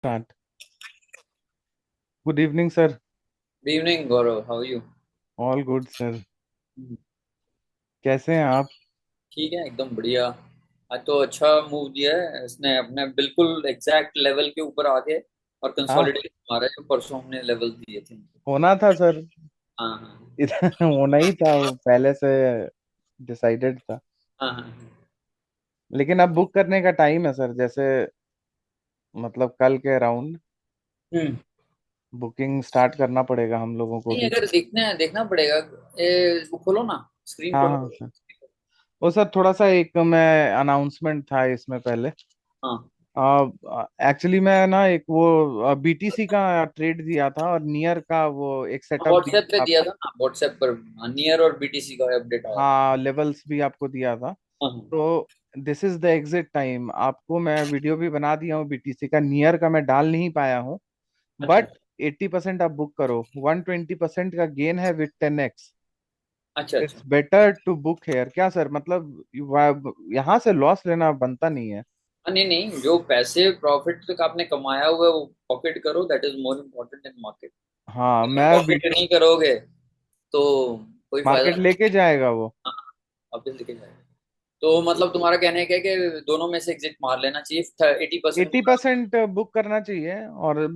Start. Good evening sir. Good evening Gaurav, how you? All good sir. कैसे हैं आप? ठीक है, एकदम बढ़िया। आज तो अच्छा मूव दिया है इसने, अपने बिल्कुल एग्जैक्ट लेवल के ऊपर आके और हाँ, कंसोलिडेट मारा है जो परसों हमने लेवल दिए थे। होना था सर। हाँ हाँ इधर होना ही था, वो पहले से डिसाइडेड था। हाँ हाँ हाँ। लेकिन अब बुक करने का टाइम है सर, जैसे मतलब कल के अराउंड हम्म। बुकिंग स्टार्ट करना पड़ेगा हम लोगों को नहीं, भी। अगर देखना पड़ेगा। वो खोलो ना, स्क्रीन हाँ खोलो। हाँ सर। वो सर थोड़ा सा एक मैं अनाउंसमेंट था इसमें पहले। हाँ, एक्चुअली मैं ना एक वो बीटीसी का ट्रेड दिया था और नियर का वो एक सेटअप दिया व्हाट्सएप पे था दिया आपको। था ना, व्हाट्सएप पर। नियर और बीटीसी का अपडेट आया था। हाँ, लेवल्स भी आपको दिया था। हाँ हाँ। तो this is the exit time. आपको मैं वीडियो भी बना दिया हूँ, बीटीसी का नियर का मैं डाल नहीं पाया हूँ। अच्छा बट 80% आप बुक करो, 120% का गेन है विथ 10x। अच्छा अच्छा। It's better to book here. क्या सर, मतलब यहाँ से लॉस लेना बनता नहीं है। नहीं नहीं, जो पैसे प्रॉफिट तक आपने कमाया हुआ है वो पॉकेट करो, that is more important in market. हाँ, अगर मैं पॉकेट नहीं करोगे तो कोई फायदा मार्केट नहीं। लेके जाएगा वो। हाँ, वापस लेके जाएगा। तो मतलब तुम्हारा कहने का है कि दोनों में से एग्जिट मार लेना चाहिए, 80% 80% बुक करना चाहिए और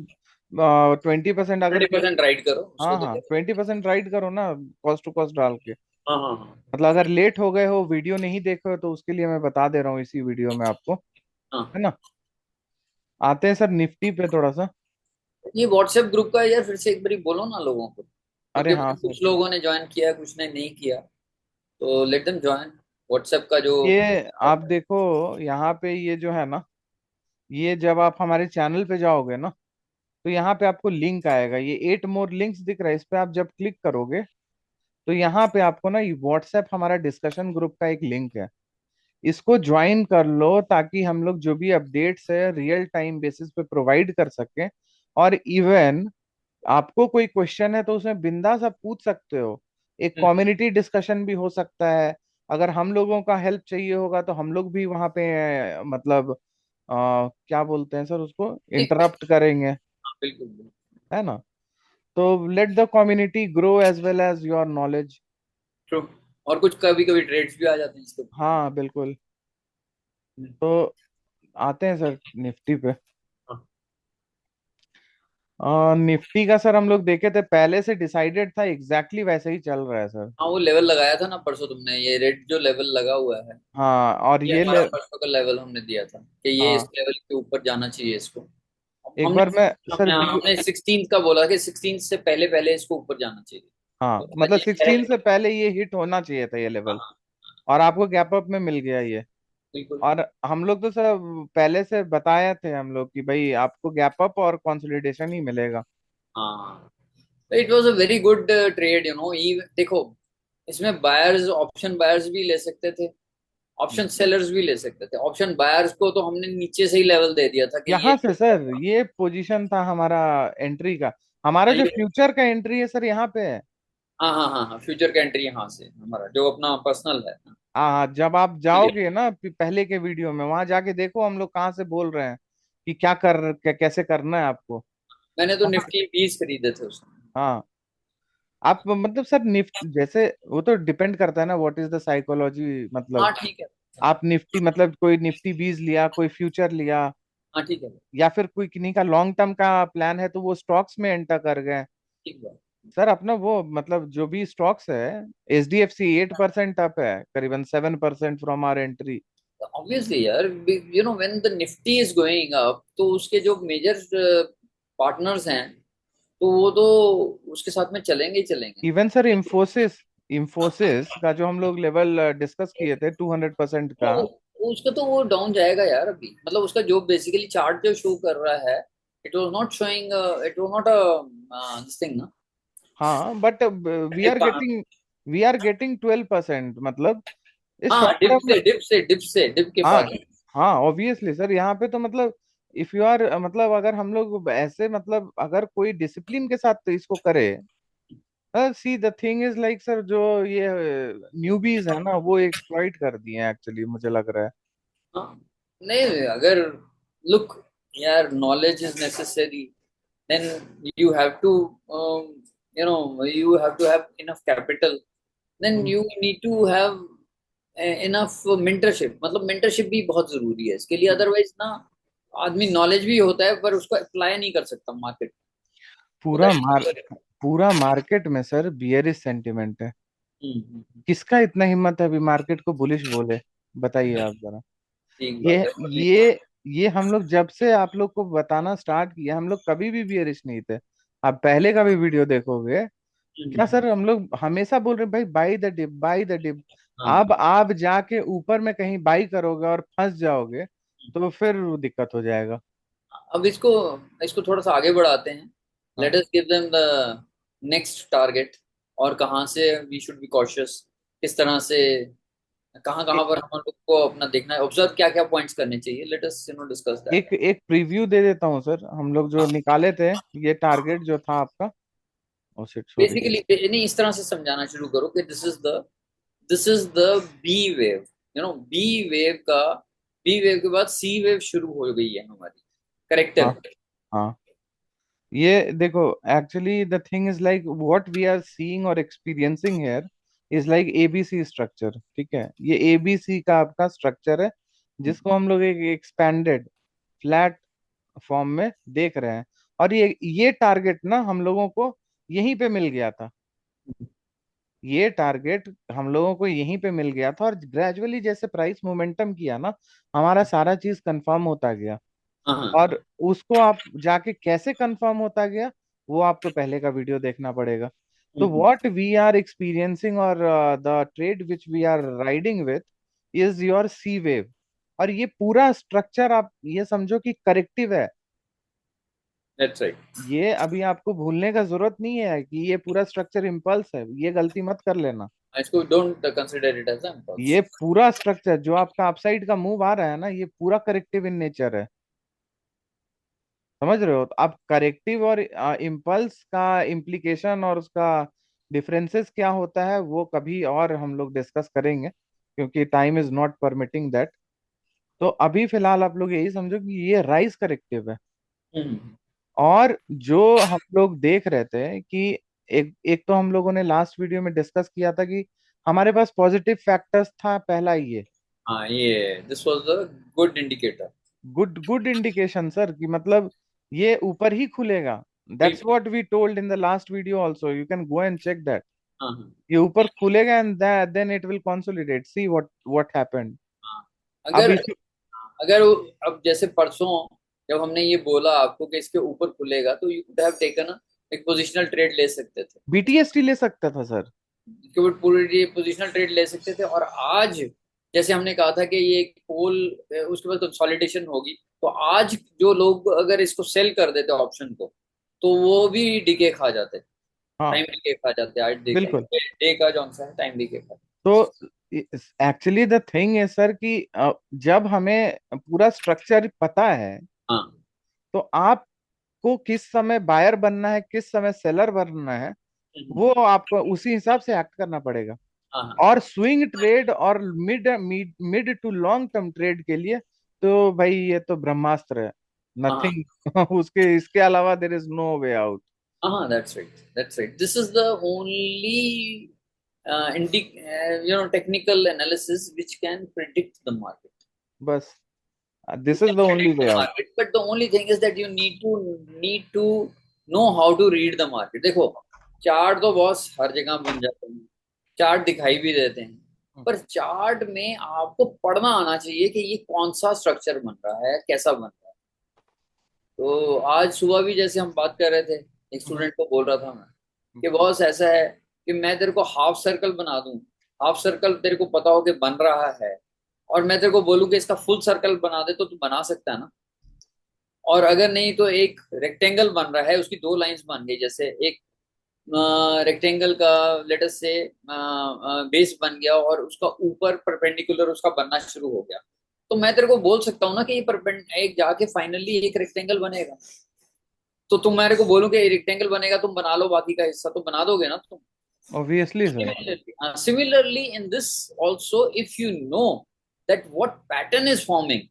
20% अगर 20% राइड करो उसको हाँ तो हाँ, क्या। 20% राइड करो ना, कॉस्ट टू कॉस्ट डाल के। हाँ हाँ हाँ मतलब अगर लेट हो गए हो, वीडियो नहीं देखे हो, तो उसके लिए मैं बता दे रहा हूँ इसी वीडियो में आपको। हाँ। है ना? आते हैं सर निफ्टी पे थोड़ा सा। ये व्हाट्सएप ग्रुप का यार फिर से एक बारी बोलो ना लोगों को, अरे क्योंकि हाँ सर, कुछ लोगों ने ज्वाइन किया, कुछ ने नहीं किया। तो लेट देम ज्वाइन व्हाट्सएप का जो। ये आप देखो, यहाँ पे ये जो है ना, ये जब आप हमारे चैनल पे जाओगे ना, तो यहाँ पे आपको लिंक आएगा, ये 8 मोर लिंक्स दिख रहा है, इस पे आप जब क्लिक करोगे तो यहाँ पे आपको ना व्हाट्सएप हमारा डिस्कशन ग्रुप का एक लिंक है। इसको ज्वाइन कर लो ताकि हम लोग जो भी अपडेट्स है रियल टाइम बेसिस पे प्रोवाइड कर सकें। और इवन आपको कोई क्वेश्चन है तो उसमें बिंदास आप पूछ सकते हो। एक हम्म, कम्युनिटी डिस्कशन भी हो सकता है। अगर हम लोगों का हेल्प चाहिए होगा तो हम लोग भी वहां पे मतलब क्या बोलते हैं सर उसको, ठीक। इंटरप्ट करेंगे। हाँ, बिल्कुल बिल्कुल। है ना? तो let the community grow as well as your knowledge. True. और कुछ कभी कभी ट्रेड्स भी आ जाते हैं इसके ऊपर। हाँ बिल्कुल। हम्म, तो आते हैं सर निफ्टी पे। हाँ निफ्टी का सर हम लोग देखे थे, पहले से डिसाइडेड था, एग्जैक्टली वैसे ही चल रहा है सर। हाँ, वो लेवल लगाया था ना परसों तुमने, ये रेड जो लेवल लगा हुआ है। हाँ, और ये ये हमारा परसों का लेवल हमने दिया था कि ये इस हाँ, लेवल के ऊपर जाना चाहिए इसको। एक हमने बार मैं सर हमने हमने 16 का बोला कि 16 से पहले पहले इसको ऊपर जाना चाहिए। हाँ, तो आज मतलब ये 16 से पहले ये हिट होना चाहिए था ये हाँ लेवल। हाँ, और आपको गैप अप में मिल गया ये। बिल्कुल। और हम लोग तो सर पहले से बताए थे हम लोग कि भाई आपको गैप अप और कंसोलिडेशन ही मिलेगा। हाँ, it was a very good trade, देखो, इसमें बायर्स, ऑप्शन बायर्स भी ले सकते थे, ऑप्शन सेलर्स भी ले सकते थे। ऑप्शन बायर्स को तो हमने नीचे से ही लेवल दे दिया था कि ये। यहाँ से सर ये पोजीशन था हमारा एंट्री का। हमारा जो ये फ्यूचर का एंट्री है सर यहाँ पे है। हाँ हाँ हाँ हाँ, फ्यूचर का एंट्री यहाँ से हमारा जो अपना पर्सनल है। हाँ हाँ, जब आप क्लियर। जाओगे ना पहले के वीडियो में, वहां जाके देखो हम लोग कहाँ से बोल रहे हैं कि कैसे करना है आपको। मैंने तो वहाँ निफ्टी 20 खरीदे थे उसमें। हाँ, आप मतलब सर निफ्ट जैसे वो तो डिपेंड करता है ना, व्हाट इज द साइकोलॉजी मतलब। हाँ ठीक है। आप निफ्टी मतलब कोई निफ्टी 20 लिया, कोई फ्यूचर लिया, हाँ ठीक है। या फिर कोई किन्हीं का लॉन्ग टर्म का प्लान है तो वो स्टॉक्स में एंटर कर गए। ठीक है। सर अपना वो मतलब जो भी स्टॉक्स है, एचडीएफसी 8% अप है, करीबन 7% फ्रॉम आर एंट्री। ऑब्वियसली यार, when the Nifty is going up तो उसके जो मेजर पार्टनर्स हैं तो वो तो उसके साथ में चलेंगे ही चलेंगे। इवन सर इंफोसिस, इंफोसिस का जो हम लोग लेवल डिस्कस किए थे 200% वो का। उसका तो वो डाउन जाएगा यार अभी, मतलब उसका जो बेसिकली चार्ट जो शो कर रहा है, it was not showing, it was not a this thing ना। हाँ बट वी आर गेटिंग 12%, मतलब इस हाँ, शॉर्ट टर्म में। डिप के हाँ बाद। हाँ, ऑब्वियसली सर यहाँ पे तो मतलब इफ यू आर मतलब अगर हम लोग ऐसे मतलब अगर कोई डिसिप्लिन के साथ इसको करे। See the thing is like sir, जो ये न्यूबीज है ना वो एक्सप्लॉइट कर दिए हैं एक्चुअली, मुझे लग रहा है। हाँ, नहीं, अगर लुक, यार knowledge is necessary, then you have to you have to have enough capital, then hmm, you need to have enough mentorship, मतलब mentorship भी बहुत जरूरी है इसके लिए, अदरवाइज ना आदमी नॉलेज भी होता है पर उसको अप्लाई नहीं कर सकता मार्केट। तो पूरा दैट मार पूरा मार्केट में सर बियरिश सेंटिमेंट है। ठीक किसका इतना हिम्मत है अभी मार्केट को बुलिश बोले? बताइए आप जरा। ये बात है। ये ये हम लोग जब से आप लोग को बताना स्टार्ट किया, हम लोग कभी भी बियरिश नहीं थे। आप पहले का भी वीडियो देखोगे, क्या हम्म, सर हम लोग हमेशा बोल रहे हैं भाई by the dip, by the dip. हाँ। अब आप जाके ऊपर में कहीं बाई करोगे और फंस जाओगे तो फिर दिक्कत हो जाएगा। अब इसको इसको थोड़ा सा आगे बढ़ाते हैं। लेट हाँ, us give them the next target, और कहाँ से वी शुड बी कॉशियस, किस तरह से, कहाँ ए, कहाँ पर हम लोग को अपना देखना है, ऑब्जर्व क्या क्या पॉइंट्स करने चाहिए, लेट अस डिस्कस दैट। एक प्रीव्यू दे देता हूँ सर, हम लोग जो निकाले थे, ये टारगेट जो था आपका। Oh shit, sorry. बेसिकली नहीं, इस तरह से समझाना शुरू करो कि this is the B wave, B wave का, बी वेव के बाद सी वेव शुरू हो गई है हमारी, हाँ, करेक्टर। हाँ, ये देखो, actually the thing is like what we are seeing और experiencing here is like ABC structure. ठीक है, ये एबीसी का आपका स्ट्रक्चर है, जिसको हम लोग एक एक्सपैंडेड फ्लैट फॉर्म में देख रहे हैं। और ये टारगेट ना हम लोगों को यहीं पे मिल गया था। ये टारगेट हम लोगों को यहीं पे मिल गया था, और ग्रेजुअली जैसे प्राइस मोमेंटम किया ना, हमारा सारा चीज कंफर्म होता गया। हाँ। और उसको आप जाके कैसे कंफर्म होता गया, वो आपको पहले का वीडियो देखना पड़ेगा। तो hmm, what we are experiencing और the trade which we are riding with is your C wave. और ये पूरा स्ट्रक्चर आप ये समझो कि करेक्टिव है। That's right. ये अभी आपको भूलने का जरूरत नहीं है कि ये पूरा स्ट्रक्चर इम्पल्स है, ये गलती मत कर लेना। इसको don't consider it as impulse. ये पूरा स्ट्रक्चर जो आपका अपसाइड का मूव आ रहा है ना, ये पूरा करेक्टिव इन नेचर है। समझ रहे हो? तो आप करेक्टिव और इम्पल्स का इम्प्लीकेशन और उसका डिफरेंसेस क्या होता है, वो कभी और हम लोग डिस्कस करेंगे, क्योंकि time is not permitting that. तो अभी फिलहाल आप लोग यही समझो कि ये राइस करेक्टिव है। हम्म, और जो हम लोग देख रहे थे कि एक एक तो हम लोगों ने लास्ट वीडियो में डिस्कस किया था कि हमारे पास पॉजिटिव फैक्टर्स था, पहला ये हाँ, ये this was the good indicator. Good good indication sir, कि मतलब ये ऊपर ही खुलेगा। दैट्स बिल्कुल। What we told in the last video also, you can go and check that. हाँ हाँ ये ऊपर खुलेगा and then it will consolidate, see what happened. हाँ। अब अगर इस अगर अब जैसे परसों जब हमने ये बोला आपको कि इसके ऊपर खुलेगा, तो यू कुड हैव टेकन एक पोजिशनल ट्रेड ले सकते थे, बीटीएसटी ले सकता था सर। इसके ऊपर पूरी पोजिशनल ट्रेड ले सकते थे। और आज जैसे हमने कहा था कि ये एक पोल, उसके बाद कंसोलिडेशन होगी, तो आज जो लोग अगर इसको सेल कर देते ऑप्शन को, तो वो भी डीके खा जाते, हाँ, टाइम डीके खा जाते। आज देखिए बिल्कुल। डे का जो सा है, टाइम डीके खा। तो एक्चुअली द थिंग है सर कि जब हमें पूरा स्ट्रक्चर पता है, हाँ तो आपको किस समय बायर बनना है, किस समय सेलर बनना है, वो आपको उसी हिसाब से एक्ट करना पड़ेगा। हाँ हाँ और स्विंग ट्रेड और mid mid mid to long term trade के लिए तो भाई ये तो ब्रह्मास्त्र है, हाँ नथिंग उसके इसके अलावा there is no way out. हाँ, that's right, that's right, this is the only technical analysis which can predict the market. बस, You this is can the only predict way the out. market, but the only thing is that you need to know how to read the market. देखो, chart तो boss हर जगह बन जाते हैं, chart दिखाई भी देते हैं, पर चार्ट में आपको पढ़ना आना चाहिए कि ये कौन सा स्ट्रक्चर बन रहा है, कैसा बन रहा है। तो आज सुबह भी जैसे हम बात कर रहे थे, एक स्टूडेंट को बोल रहा था मैं कि बॉस ऐसा है कि मैं तेरे को हाफ सर्कल बना दूं, हाफ सर्कल तेरे को पता हो कि बन रहा है, और मैं तेरे को बोलूं कि इसका फुल सर्कल बना दे, तो तू बना सकता है ना। और अगर नहीं तो एक रेक्टेंगल बन रहा है, उसकी दो लाइंस बन गई, जैसे एक रेक्टेंगल का लेटस से बेस बन गया और उसका ऊपर परपेंडिकुलर उसका बनना शुरू हो गया, तो मैं तेरे को बोल सकता हूँ ना कि ये एक जाके फाइनली एक रेक्टेंगल बनेगा। तो तुम मेरे को बोलो कि रेक्टेंगल बनेगा, तुम बना लो, बाकी का हिस्सा तो बना दोगे ना तुम। Obviously sir. Similarly, in this also, if you know that what pattern is forming,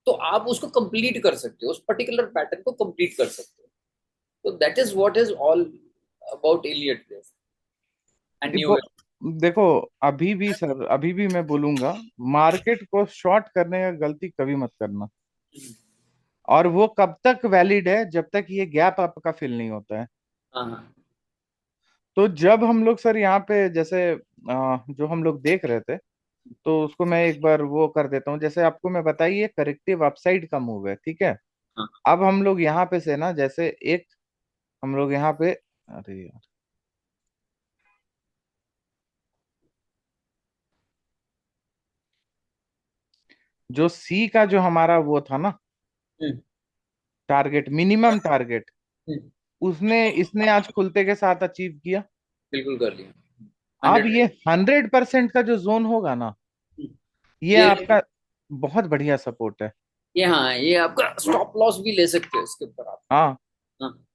तो आप उसको कंप्लीट कर सकते हो, उस पर्टिकुलर पैटर्न को कंप्लीट कर सकते हो। तो that is what is all about Elliot wave and new देखो वेव। देखो, अभी भी सर, अभी भी मैं बोलूंगा, मार्केट को शॉर्ट करने का गलती कभी मत करना। और वो कब तक वैलिड है, जब तक ये गैप आपका फिल नहीं होता है। हाँ हाँ। तो जब हम लोग सर यहाँ पे जैसे जो हम लोग देख रहे थे, तो उसको मैं एक बार वो कर देता हूँ। जैसे आपको मैं बताइए, करेक्टिव अपसाइड का मूव है, ठीक है। हाँ अब हम लोग यहाँ पे से ना, जैसे एक हम लोग यहाँ पे, अरे यार, जो सी का जो हमारा वो था ना, हम्म, टारगेट, मिनिमम टारगेट, हम्म, उसने इसने आज खुलते के साथ अचीव किया। बिल्कुल कर लिया। अब 100। ये 100% का जो जोन होगा ना, ये ये आपका बहुत बढ़िया सपोर्ट है। ये हाँ, ये आपका स्टॉप लॉस भी ले सकते हो इसके ऊपर आप। हाँ, हाँ।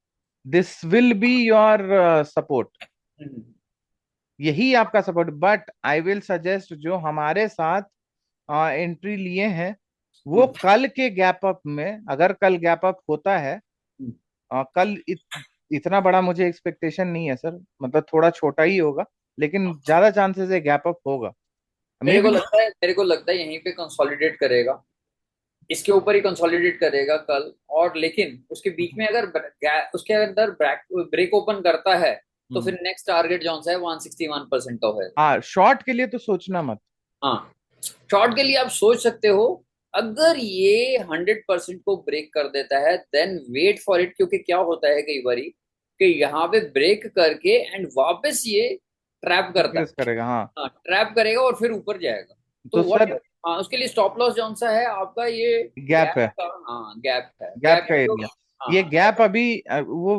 This will be your support. Hmm, यही आपका support. But I will suggest, जो हमारे साथ एंट्री लिए हैं, वो हम्म, कल के गैप अप में, अगर कल गैप अप होता है, हम्म। कल इतना बड़ा मुझे एक्सपेक्टेशन नहीं है सर, मतलब थोड़ा छोटा ही होगा, लेकिन ज्यादा चांसेस है गैप अप होगा, मे बी। मेरे को लगता है यहीं पे कंसोलिडेट करेगा, इसके ऊपर ही कंसोलिडेट करेगा कल। और लेकिन उसके बीच में अगर उसके अंदर ब्रेक ब्रेक ओपन करता है, तो फिर नेक्स्ट टारगेट जो सा है 161% का होगा। हाँ, शॉर्ट के लिए तो सोचना मत। हाँ, शॉर्ट के लिए आप सोच सकते हो। अगर ये 100% को ब्रेक कर देता है, देन वेट फॉर इट, क्योंकि क्या होता है कई बारी कि यहाँ पे ब्रेक करके एंड वापस ये ट्रैप करता रिट्रेस है। करेगा, हाँ। हाँ, ट्रैप करेगा और फिर ऊपर जाएगा। तो तो व्हाट, सर, हाँ, उसके लिए स्टॉप लॉस जौन सा है आपका ये गैप गैप है, का। हाँ, गैप है, गैप गैप का जो। एरिया। हाँ ये हाँ, गैप अभी वो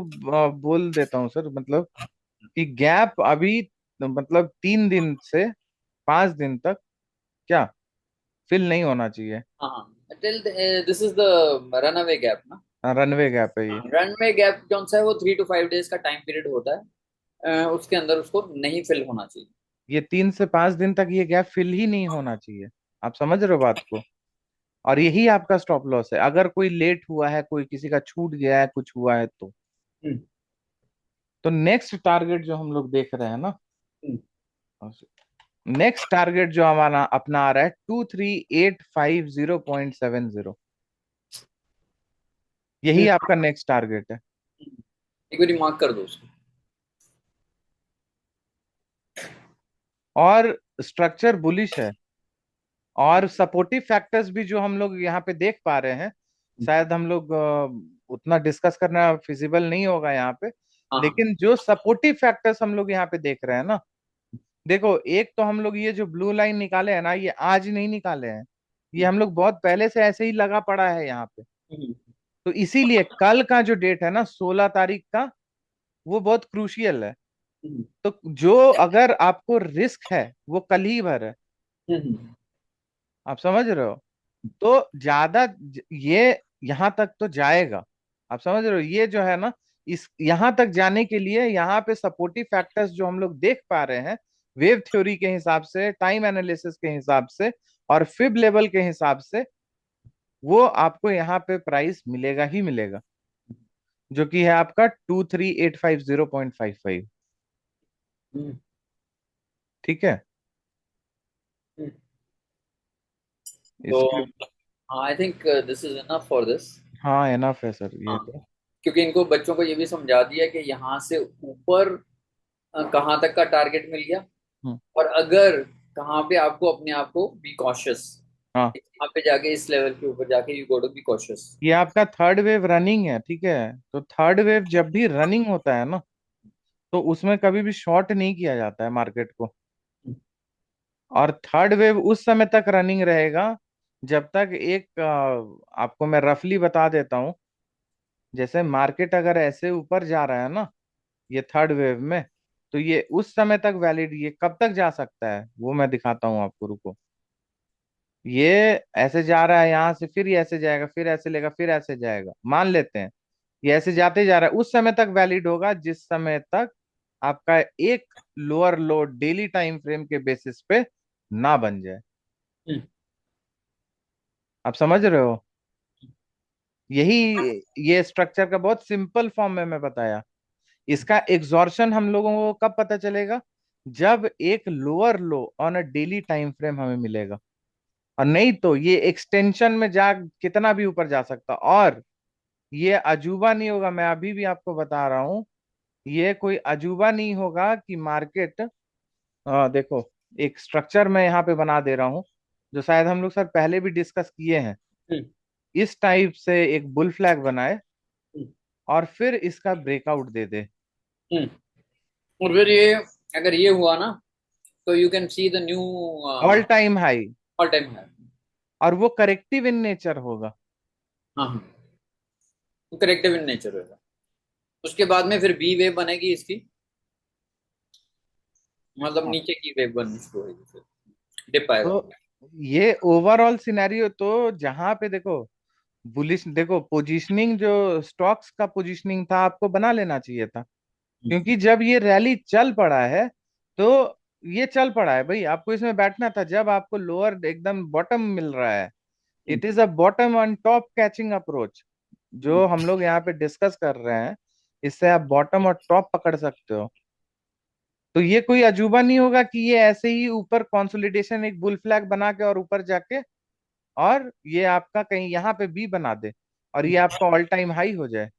बोल देता हूँ सर, मतलब कि गैप अभी, मतलब 3 दिन से 5 दिन तक क्या फिल नहीं होना चाहिए। हाँ हाँ, till this is the run away gap ना। रनवे गैप है ये। रन अवे गैप जौन सा है वो 3 to 5 डेज का टाइम पीरियड होता है। उसके अंदर उसको नहीं फिल होना चाहिए। ये 3 से 5 दिन तक ये गैप फिल ही नहीं होना चाहिए। आप समझ रहे हो बात को। और यही आपका स्टॉप लॉस है, अगर कोई लेट हुआ है, कोई किसी का छूट गया है, कुछ हुआ है तो। हम्म, तो नेक्स्ट टारगेट जो हम लोग देख रहे हैं ना, हम्म, नेक्स्ट टारगेट जो हमारा अपना आ रहा है 23,850.70। यही हम्म। आपका नेक्स्ट टारगेट है। एक बार मार्क कर दो उसको। और स्ट्रक्चर बुलिश है। और सपोर्टिव फैक्टर्स भी जो हम लोग यहाँ पे देख पा रहे हैं, शायद हम लोग उतना डिस्कस करना फिजिबल नहीं होगा यहाँ पे, हाँ हाँ। लेकिन जो सपोर्टिव फैक्टर्स हम लोग यहाँ पे देख रहे हैं ना, देखो, एक तो हम लोग ये जो ब्लू लाइन निकाले हैं ना, ये आज नहीं निकाले हैं। ये हम लोग बहुत पहले से ऐसे ही लगा पड़ा है यहाँ पे। हम्म, तो इसीलिए कल का जो डेट है ना, 16 तारीख का, वो बहुत क्रूशियल है। हम्म, तो जो, अगर आपको रिस्क है, वो कल ही भर है। हम्म, आप समझ रहे हो। तो ज्यादा ये यहां तक तो जाएगा। आप समझ रहे हो, ये जो है ना, इस यहां तक जाने के लिए यहाँ पे सपोर्टिव फैक्टर्स जो हम लोग देख पा रहे हैं, वेव थ्योरी के हिसाब से, टाइम एनालिसिस के हिसाब से, और फिब लेवल के हिसाब से, वो आपको यहाँ पे प्राइस मिलेगा ही मिलेगा, जो कि है आपका 23,850.55। हम्म, ठीक है। हम्म। तो इसके, हाँ, I think this is enough for this. हाँ, एनफ है सर ये हाँ, तो। क्योंकि इनको बच्चों को ये भी समझा दिया कि यहाँ से ऊपर कहाँ तक का टारगेट मिल गया। हम्म, और अगर कहाँ पे आपको अपने आप को बी कॉशियस, हाँ, यहाँ पे जाके इस लेवल के ऊपर जाके you go to be cautious. ये आपका थर्ड वेव रनिंग है, ठीक है। तो थर्ड वेव जब भी रनिंग होता है ना, तो उसमें कभी भी शॉर्ट नहीं किया जाता है मार्केट को। और थर्ड वेव उस समय तक रनिंग रहेगा, जब तक एक आपको मैं रफली बता देता हूँ। जैसे मार्केट अगर ऐसे ऊपर जा रहा है ना, ये थर्ड वेव में, तो ये उस समय तक वैलिड, ये कब तक जा सकता है वो मैं दिखाता हूँ आपको, रुको। ये ऐसे जा रहा है यहाँ से, फिर ये ऐसे जाएगा, फिर ऐसे लेगा, फिर ऐसे जाएगा, मान लेते हैं। ये ऐसे जाते जा रहा है, उस समय तक वैलिड होगा जिस समय तक आपका एक लोअर लो डेली टाइम फ्रेम के बेसिस पे ना बन जाए। आप समझ रहे हो। यही, ये स्ट्रक्चर का बहुत सिंपल फॉर्म में मैं बताया। इसका एग्जॉर्शन हम लोगों को कब पता चलेगा? जब एक lower low on a daily time frame हमें मिलेगा, और नहीं तो ये एक्सटेंशन में जा कितना भी ऊपर जा सकता। और ये अजूबा नहीं होगा, मैं अभी भी आपको बता रहा हूं, ये कोई अजूबा नहीं होगा कि मार्केट, देखो, एक स्ट्रक्चर मैं यहाँ पे बना दे रहा हूँ, जो शायद हम लोग सर पहले भी डिस्कस किए हैं। हम्म। इस टाइप से एक बुल फ्लैग बनाए, हम्म। और फिर इसका ब्रेकआउट दे दे। हम्म। और फिर ये, अगर ये हुआ ना, तो you can see the knew all time high, all time high. और वो करेक्टिव इन नेचर होगा। हाँ हाँ, करेक्टिव इन नेचर होगा। उसके बाद में फिर बी वेव बनेगी इसकी, मतलब हाँ, नीचे की वेव बननी शुरू होगी, फिर डिप आएगा। तो ये ओवरऑल सिनेरियो तो जहां पे देखो, बुलिश, देखो पोजीशनिंग जो स्टॉक्स का पोजीशनिंग था आपको बना लेना चाहिए था। क्योंकि जब ये रैली चल पड़ा है, तो ये चल पड़ा है भाई, आपको इसमें बैठना था जब आपको लोअर एकदम बॉटम मिल रहा है। It is a bottom on top catching approach, जो हम लोग यहाँ पे डिस्कस कर रहे हैं। इससे आप बॉटम और टॉप पकड़ सकते हो। तो ये कोई अजूबा नहीं होगा कि ये ऐसे ही ऊपर कंसोलिडेशन एक बुल फ्लैग बना के और ऊपर जाके, और ये आपका कहीं यहाँ पे बी बना दे, और ये आपका ऑल टाइम हाई हो जाए।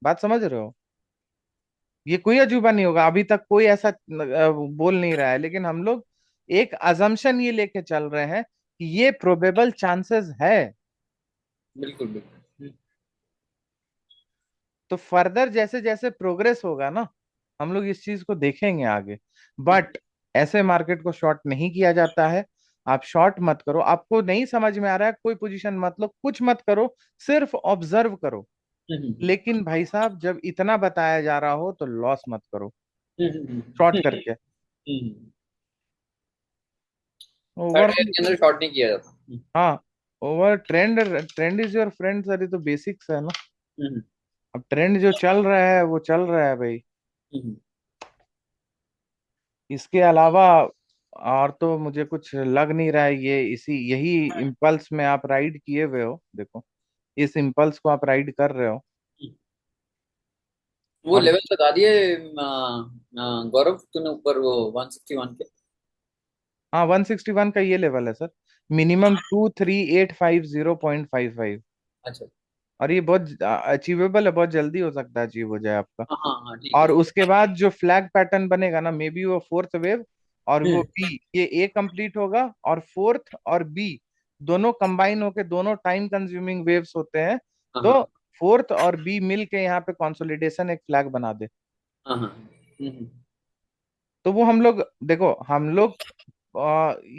बात समझ रहे हो? ये कोई अजूबा नहीं होगा, अभी तक कोई ऐसा बोल नहीं रहा है, लेकिन हम लोग एक अजम्पशन ये लेके चल रहे हैं कि ये प्रोबेबल चांसेस है। बिल्कुल बिल्कुल। तो फर्दर जैसे जैसे प्रोग्रेस होगा ना, हम लोग इस चीज को देखेंगे आगे। बट ऐसे मार्केट को शॉर्ट नहीं किया जाता है। आप शॉर्ट मत करो, आपको नहीं समझ में आ रहा है कोई पोजीशन मत लो, कुछ मत करो, सिर्फ ऑब्जर्व करो। हम्म। लेकिन भाई साहब, जब इतना बताया जा रहा हो तो लॉस मत करो हम्म। शॉर्ट करके। थर्ड ईयर ओवरऑल, के अंदर शॉर्ट नहीं किया जाता। हाँ, over trend, trend is your friend sir, ये तो बेसिक्स है ना। हम्म। अब ट्रेंड जो चल रहा है वो चल रहा है भाई। हम्म। इसके अलावा और तो मुझे कुछ लग नहीं रहा है। ये इसी यही इम्पल्स में आप राइड किए हुए हो, देखो, इस इम्पल्स को आप राइड कर रहे हो। वो और लेवल बता दिए गौरव तूने ऊपर, वो 161 के। हाँ, 161 का ये लेवल है सर, मिनिमम 23,850.55। अच्छा। और ये बहुत अचीवेबल है, बहुत जल्दी हो सकता है अचीव हो जाए आपका। हाँ हाँ हाँ, ठीक है। और उसके बाद जो फ्लैग पैटर्न बनेगा ना, मे बी वो फोर्थ वेव और वो हम्म। बी, ये ए कंप्लीट होगा, और फोर्थ और बी दोनों कंबाइन होके, दोनों टाइम कंज्यूमिंग वेव्स होते हैं। हाँ तो हाँ फोर्थ और बी मिल के यहाँ पे कंसोलिडेशन एक फ्लैग बना दे। हाँ हाँ। तो वो हम लोग, देखो हम लोग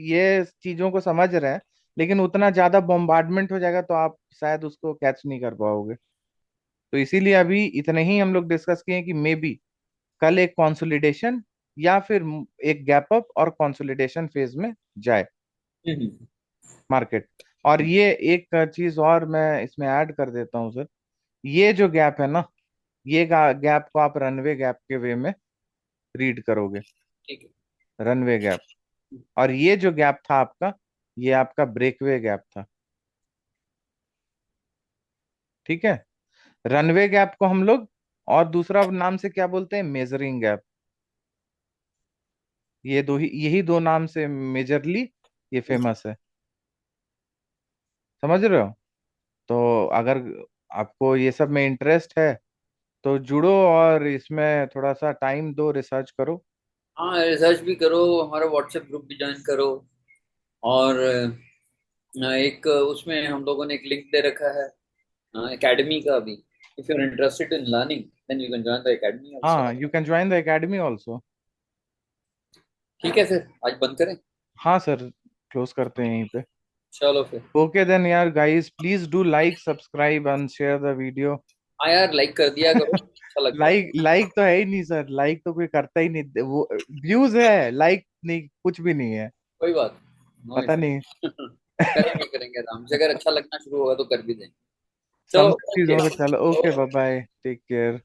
ये चीजों को समझ रहे हैं, लेकिन उतना ज्यादा बॉम्बार्डमेंट हो जाएगा तो आप शायद उसको कैच नहीं कर पाओगे। तो इसीलिए अभी इतने ही हम लोग डिस्कस किए कि मे बी कल एक कंसोलिडेशन, या फिर एक गैप अप और कंसोलिडेशन फेज में जाए हम्म। मार्केट। और ये एक चीज और मैं इसमें ऐड कर देता हूँ सर, ये जो गैप है ना, ये गैप को आप रनवे गैप के वे में रीड करोगे, ठीक है। Runway gap. और ये जो गैप था आपका, ये आपका ब्रेकवे गैप था। ठीक है, रनवे गैप को हम लोग और दूसरा नाम से क्या बोलते हैं? Measuring gap. ये दो ही, यही दो नाम से मेजरली ये फेमस है। समझ रहे हो? तो अगर आपको ये सब में इंटरेस्ट है तो जुड़ो, और इसमें थोड़ा सा टाइम दो, रिसर्च करो। हाँ, रिसर्च भी करो, हमारा व्हाट्सएप ग्रुप भी ज्वाइन करो। और एक उसमें हम लोगों ने एक लिंक दे रखा है एकेडमी का भी। If you are interested in learning, then you can join the academy also. हाँ, you can join the academy also. ठीक है, फिर आज बंद करें। हाँ सर, क्लोज करते हैं यहीं पे। चलो फिर। ओके देन यार, guys please do like, subscribe and share the video. हाँ यार, लाइक कर दिया करो, अच्छा लगता है। लाइक लाइक तो है ही नहीं सर, लाइक तो कोई करता ही नहीं, वो व्यूज है, लाइक नहीं, कुछ भी नहीं है। कोई बात, नो पता नहीं। इशू। करेंगे करेंगे आराम से, अगर अच्छा लगना शुरू होगा तो कर भी देंगे। चलो, समझ चीजों ओके। को, चलो okay, bye bye, take care.